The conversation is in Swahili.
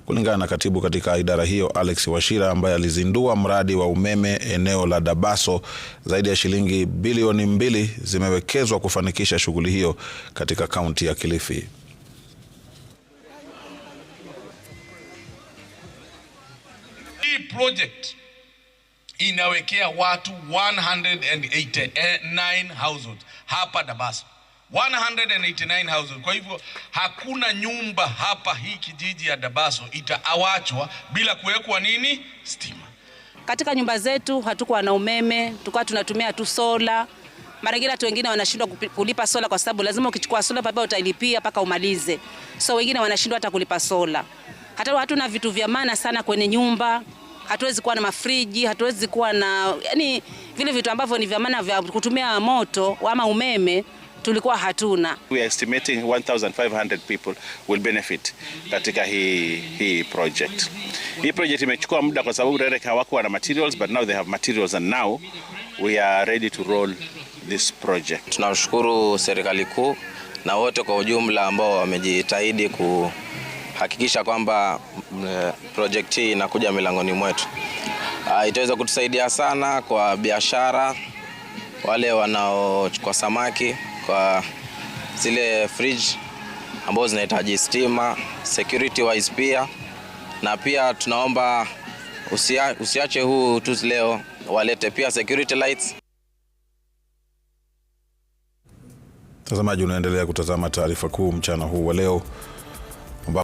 Kulingana na katibu katika idara hiyo Alex Wachira, ambaye alizindua mradi wa umeme eneo la Dabaso, zaidi ya shilingi bilioni 2 zimewekezwa kufanikisha shughuli hiyo katika kaunti ya Kilifi. Hii project inawekea watu 189 households hapa Dabaso. 189 households. Kwa hivyo hakuna nyumba hapa hii kijiji ya Dabaso itaawachwa bila kuwekwa nini? Stima. Katika nyumba zetu hatukuwa na umeme, tulikuwa tunatumia tu sola. Mara nyingine watu wengine wanashindwa kulipa sola kwa sababu lazima ukichukua sola papa utailipia mpaka umalize. So wengine wanashindwa hata kulipa sola. Hata hatuna vitu vya maana sana kwenye nyumba. Hatuwezi kuwa na mafriji, hatuwezi kuwa na vile vitu ambavyo ni vya maana vya kutumia moto ama umeme tulikuwa hatuna. We are estimating 1,500 people will benefit katika hii project. Hii project imechukua muda kwa sababu direct hawakuwa na materials, but now they have materials and now we are ready to roll this project. Tunashukuru serikali kuu na wote kwa ujumla ambao wamejitahidi kuhakikisha kwamba project hii inakuja milangoni mwetu. Itaweza kutusaidia sana kwa biashara, wale wanaochukua samaki, kwa zile fridge ambazo zinahitaji stima, security wise pia, na pia tunaomba usiache huu tu leo, walete pia security lights. Mtazamaji, unaendelea kutazama taarifa kuu mchana huu wa leo.